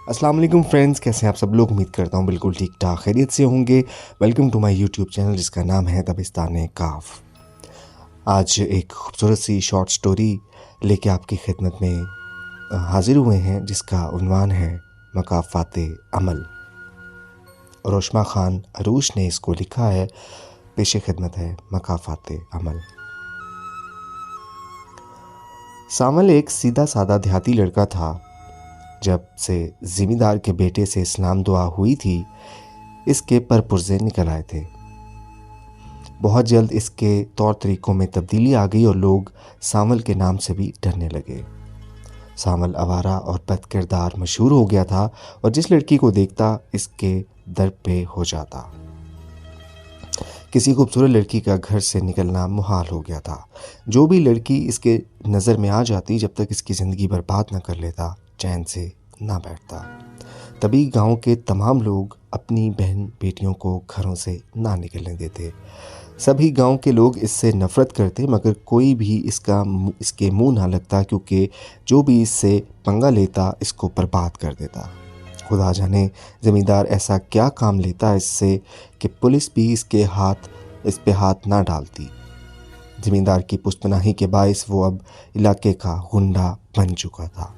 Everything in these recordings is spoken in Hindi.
अस्सलाम वालेकुम फ्रेंड्स, कैसे हैं आप सब लोग। उम्मीद करता हूँ बिल्कुल ठीक ठाक खैरियत से होंगे। Welcome to my YouTube channel जिसका नाम है दबिस्तान काफ। आज एक खूबसूरत सी शॉर्ट स्टोरी लेके आपकी खिदमत में हाजिर हुए हैं जिसका उन्वान है मकाफ़ात अमल। रोशमा खान अरूश ने इसको लिखा है। पेश खिदमत है मकाफ़ात अमल। सामल एक सीधा सादा देहाती लड़का था। जब से ज़िम्मेदार के बेटे से इस्लाम दुआ हुई थी, इसके पर पुर्जे निकल आए थे। बहुत जल्द इसके तौर तरीक़ों में तब्दीली आ गई और लोग सामल के नाम से भी डरने लगे। सामल आवारा और बद किरदार मशहूर हो गया था और जिस लड़की को देखता इसके दर पे हो जाता। किसी खूबसूरत लड़की का घर से निकलना मुहाल हो गया था। जो भी लड़की इसके नज़र में आ जाती, जब तक इसकी ज़िंदगी बर्बाद न कर लेता, चैन से ना बैठता। तभी गांव के तमाम लोग अपनी बहन बेटियों को घरों से ना निकलने देते। सभी गांव के लोग इससे नफ़रत करते, मगर कोई भी इसके मुंह ना लगता, क्योंकि जो भी इससे पंगा लेता इसको बर्बाद कर देता। खुदा जाने ज़मींदार ऐसा क्या काम लेता इससे कि पुलिस भी इस पे हाथ ना डालती। ज़मींदार की पुश्तनाही के बायस वो अब इलाके का गुंडा बन चुका था।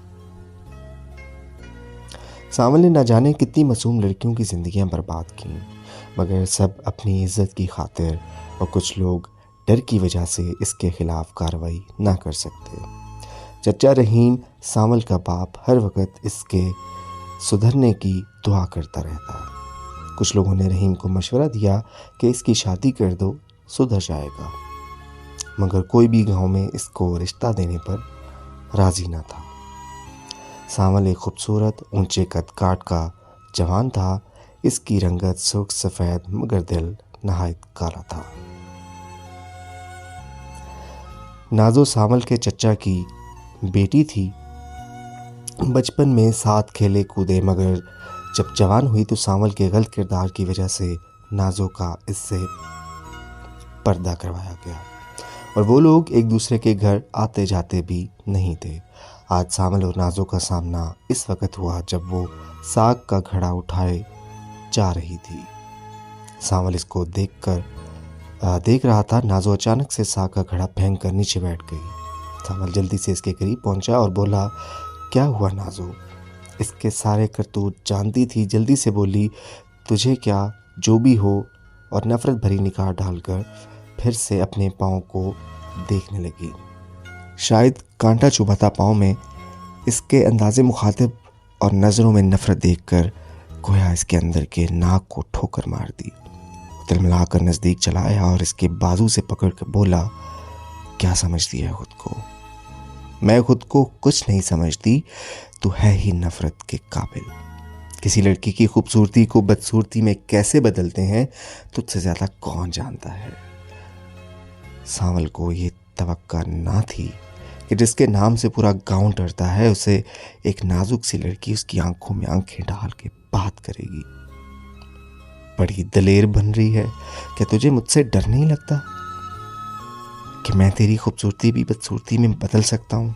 सामल ने न जाने कितनी मासूम लड़कियों की ज़िंदगियां बर्बाद की, मगर सब अपनी इज्जत की खातिर, और कुछ लोग डर की वजह से इसके खिलाफ कार्रवाई ना कर सकते। चचा रहीम, सामल का बाप, हर वक्त इसके सुधरने की दुआ करता रहता। कुछ लोगों ने रहीम को मशवरा दिया कि इसकी शादी कर दो, सुधर जाएगा, मगर कोई भी गांव में इसको रिश्ता देने पर राज़ी ना था। सामल एक खूबसूरत ऊंचे कद काट का जवान था। इसकी रंगत सुर्ख सफ़ेद, मगर दिल नहायत काला था। नाजो सामल के चचा की बेटी थी। बचपन में साथ खेले कूदे, मगर जब जवान हुई तो सामल के गलत किरदार की वजह से नाजो का इससे पर्दा करवाया गया और वो लोग एक दूसरे के घर आते जाते भी नहीं थे। आज सामल और नाजो का सामना इस वक्त हुआ जब वो साग का घड़ा उठाए जा रही थी। सामल इसको देख रहा था। नाजो अचानक से साग का घड़ा फेंक कर नीचे बैठ गई। सामल जल्दी से इसके करीब पहुंचा और बोला, क्या हुआ नाजो? इसके सारे करतूत जानती थी। जल्दी से बोली, तुझे क्या, जो भी हो, और नफ़रत भरी निगाह डालकर फिर से अपने पाँव को देखने लगी। शायद कांटा चुभता पाँव में इसके अंदाज़े मुखातिब और नज़रों में नफ़रत देखकर गोया इसके अंदर के नाक को ठोकर मार दी। तिलमिलाकर नज़दीक चला आया और इसके बाजू से पकड़ कर बोला, क्या समझती है खुद को? मैं खुद को कुछ नहीं समझती। तू है ही नफ़रत के काबिल। किसी लड़की की खूबसूरती को बदसूरती में कैसे बदलते हैं तुझसे ज़्यादा कौन जानता है। सामल को ये तवक्का ना थी कि जिसके नाम से पूरा गांव डरता है, उसे एक नाजुक सी लड़की उसकी आंखों में आंखें डाल के बात करेगी। बड़ी दलेर बन रही है। क्या तुझे मुझसे डर नहीं लगता कि मैं तेरी खूबसूरती भी बदसूरती में बदल सकता हूँ?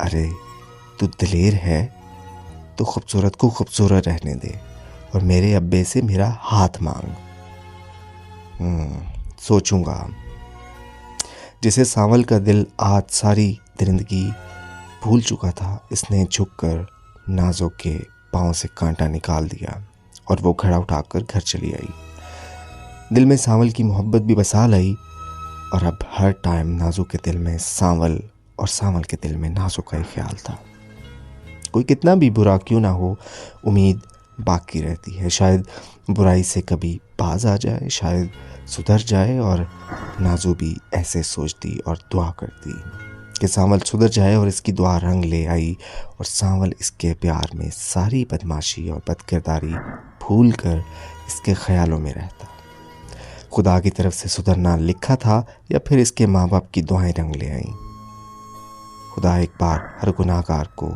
अरे तू दलेर है तो खूबसूरत को खूबसूरत रहने दे और मेरे अब्बे से मेरा हाथ मांग। सोचूंगा। जिसे सामल का दिल आज सारी दरिंदगी भूल चुका था, इसने झुककर नाजो के पाँव से कांटा निकाल दिया और वो घड़ा उठाकर घर चली आई। दिल में सामल की मोहब्बत भी बसा लाई और अब हर टाइम नाजो के दिल में सामल और सामल के दिल में नाजो का ही ख्याल था। कोई कितना भी बुरा क्यों ना हो, उम्मीद बाकी रहती है। शायद बुराई से कभी बाज आ जाए, शायद सुधर जाए। और नाजो भी ऐसे सोचती और दुआ करती कि सामल सुधर जाए, और इसकी दुआ रंग ले आई और सामल इसके प्यार में सारी बदमाशी और बदकिरदारी भूल कर इसके ख्यालों में रहता। खुदा की तरफ से सुधरना लिखा था या फिर इसके माँ बाप की दुआएं रंग ले आईं। खुदा एक बार हर गुनाहगार को,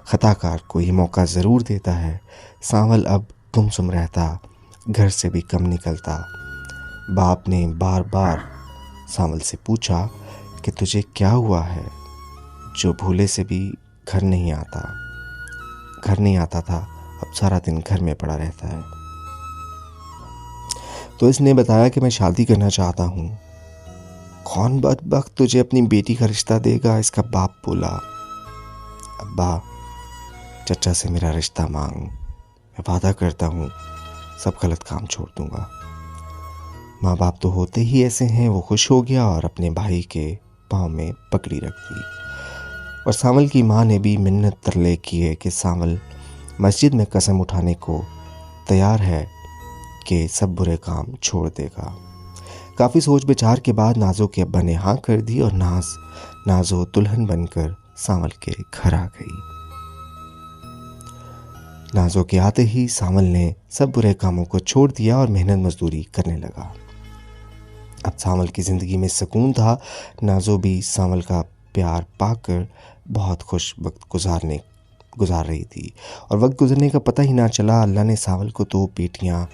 खताकार को ये मौका ज़रूर देता है। सामल अब गुमसुम रहता, घर से भी कम निकलता। बाप ने बार बार सामल से पूछा कि तुझे क्या हुआ है जो भूले से भी घर नहीं आता। घर नहीं आता था, अब सारा दिन घर में पड़ा रहता है। तो इसने बताया कि मैं शादी करना चाहता हूँ। कौन बदबख्त तुझे अपनी बेटी का रिश्ता देगा? इसका बाप बोला। अब्बा, चचा से मेरा रिश्ता मांग, मैं वादा करता हूँ सब गलत काम छोड़ दूंगा। माँ बाप तो होते ही ऐसे हैं। वो खुश हो गया और अपने भाई के पाँव में पकड़ी रख दी। और सावल की माँ ने भी मिन्नत तरले किए कि सावल मस्जिद में कसम उठाने को तैयार है कि सब बुरे काम छोड़ देगा। काफ़ी सोच विचार के बाद नाजो के अब्बा ने हाँ कर दी और नाजो दुल्हन बनकर सावल के घर आ गई। नाजो के आते ही सावल ने सब बुरे कामों को छोड़ दिया और मेहनत मजदूरी करने लगा। अब सावल की ज़िंदगी में सुकून था। नाजो भी सावल का प्यार पाकर बहुत खुश वक्त गुजार रही थी और वक्त गुजरने का पता ही ना चला। अल्लाह ने सावल को 2 बेटियां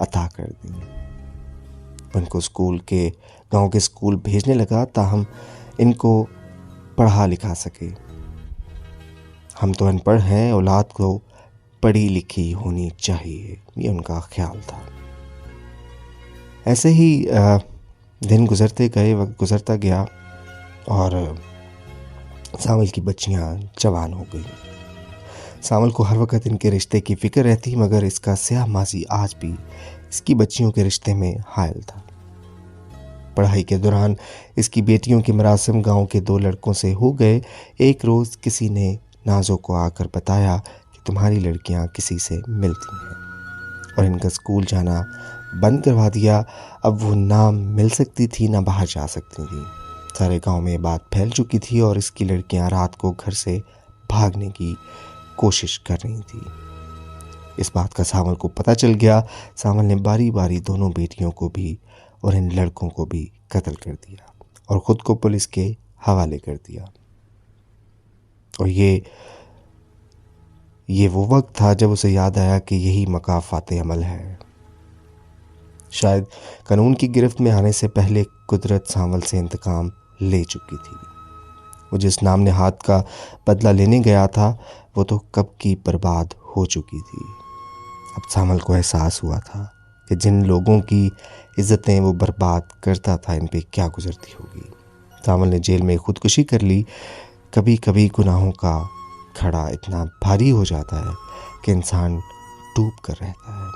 अता कर दी। उनको गांव के स्कूल भेजने लगा ताहम इनको पढ़ा लिखा सके। हम तो अनपढ़ हैं, औलाद को पढ़ी लिखी होनी चाहिए, ये उनका ख्याल था। ऐसे ही दिन गुजरते गए, वक्त गुजरता गया और सावल की बच्चियां जवान हो गई। सावल को हर वक्त इनके रिश्ते की फिक्र रहती, मगर इसका स्याह माजी आज भी इसकी बच्चियों के रिश्ते में हायल था। पढ़ाई के दौरान इसकी बेटियों के मरासिम गांव के 2 लड़कों से हो गए। एक रोज़ किसी ने नाजो को आकर बताया कि तुम्हारी लड़कियां किसी से मिलती हैं और इनका स्कूल जाना बंद करवा दिया। अब वो ना मिल सकती थी ना बाहर जा सकती थी। सारे गांव में बात फैल चुकी थी और इसकी लड़कियां रात को घर से भागने की कोशिश कर रही थी। इस बात का सावल को पता चल गया। सावल ने बारी बारी दोनों बेटियों को भी और इन लड़कों को भी कत्ल कर दिया और ख़ुद को पुलिस के हवाले कर दिया। और ये वो वक्त था जब उसे याद आया कि यही मकाफ़ात अमल है। शायद कानून की गिरफ्त में आने से पहले कुदरत सावल से इंतकाम ले चुकी थी। वो जिस नाम नेहाद का बदला लेने गया था वो तो कब की बर्बाद हो चुकी थी। अब सावल को एहसास हुआ था कि जिन लोगों की इज़्ज़तें वो बर्बाद करता था इन पे क्या गुजरती होगी। सावल ने जेल में खुदकुशी कर ली। कभी कभी गुनाहों का खड़ा इतना भारी हो जाता है कि इंसान डूब कर रहता है।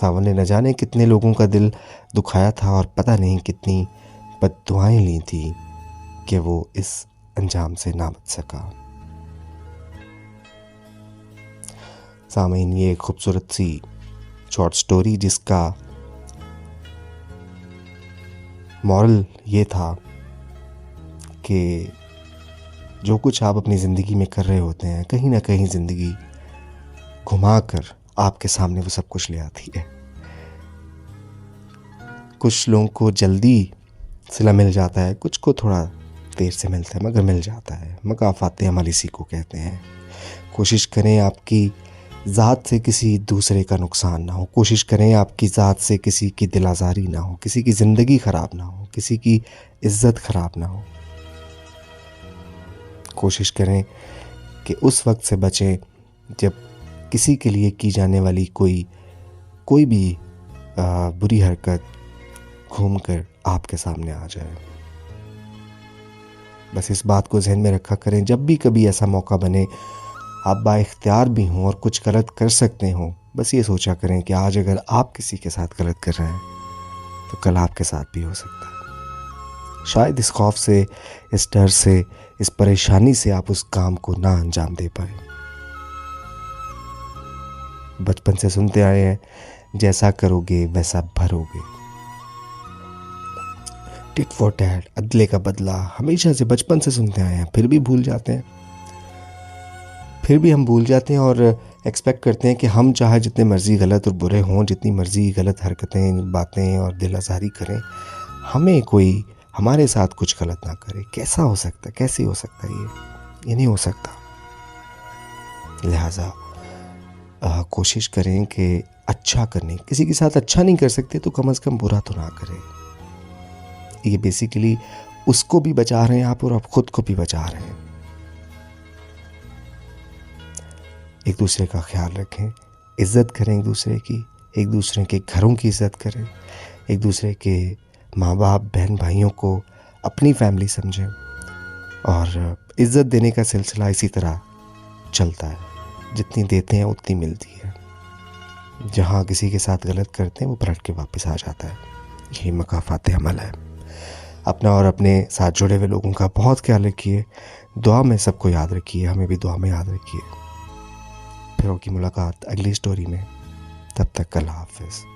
सावल ने न जाने कितने लोगों का दिल दुखाया था और पता नहीं कितनी बद्दुआएं ली थी कि वो इस अंजाम से ना बच सका। सामीन, ये एक खूबसूरत सी शॉर्ट स्टोरी जिसका मॉरल ये था कि जो कुछ आप अपनी ज़िंदगी में कर रहे होते हैं कहीं ना कहीं ज़िंदगी घुमा कर आपके सामने वो सब कुछ ले आती है। कुछ लोगों को जल्दी सिला मिल जाता है, कुछ को थोड़ा देर से मिलता है, मगर मिल जाता है। मकाफ़ात अमल इसी को कहते हैं। कोशिश करें आपकी ज़ात से किसी दूसरे का नुकसान ना हो। कोशिश करें आपकी ज़ात से किसी की दिल आज़ारी ना हो, किसी की ज़िंदगी ख़राब ना हो, किसी की इज़्ज़त ख़राब ना हो। कोशिश करें कि उस वक्त से बचें जब किसी के लिए की जाने वाली कोई भी बुरी हरकत घूम कर आपके सामने आ जाए। बस इस बात को जहन में रखा करें, जब भी कभी ऐसा मौका बने, आप बाइख्तियार भी हों और कुछ गलत कर सकते हों, बस ये सोचा करें कि आज अगर आप किसी के साथ गलत कर रहे हैं तो कल आपके साथ भी हो सकता है। शायद इस खौफ से, इस डर से, इस परेशानी से आप उस काम को ना अंजाम दे पाए। बचपन से सुनते आए हैं, जैसा करोगे वैसा भरोगे। टिट फॉर टैट, अदले का बदला, हमेशा से बचपन से सुनते आए हैं, फिर भी भूल जाते हैं। फिर भी हम भूल जाते हैं और एक्सपेक्ट करते हैं कि हम चाहे जितने मर्ज़ी गलत और बुरे हों, जितनी मर्ज़ी गलत हरकतें, बातें और दिल आज़ारी करें, हमें कोई हमारे साथ कुछ गलत ना करे। कैसा हो सकता है? कैसे हो सकता है? ये नहीं हो सकता। लिहाजा कोशिश करें कि अच्छा करने, किसी के साथ अच्छा नहीं कर सकते तो कम से कम बुरा तो ना करें। ये बेसिकली उसको भी बचा रहे हैं आप और आप खुद को भी बचा रहे हैं। एक दूसरे का ख्याल रखें, इज़्ज़त करें एक दूसरे के घरों की इज़्ज़त करें, एक दूसरे के माँ बाप बहन भाइयों को अपनी फैमिली समझें और इज़्ज़त देने का सिलसिला इसी तरह चलता है। जितनी देते हैं उतनी मिलती है। जहाँ किसी के साथ गलत करते हैं वो पलट के वापस आ जाता है। यही मकाफ़ात अमल है। अपना और अपने साथ जुड़े हुए लोगों का बहुत ख्याल रखिए। दुआ में सबको याद रखिए, हमें भी दुआ में याद रखिए। फिर होगी मुलाकात अगली स्टोरी में। तब तक अल्लाह हाफ़िज़।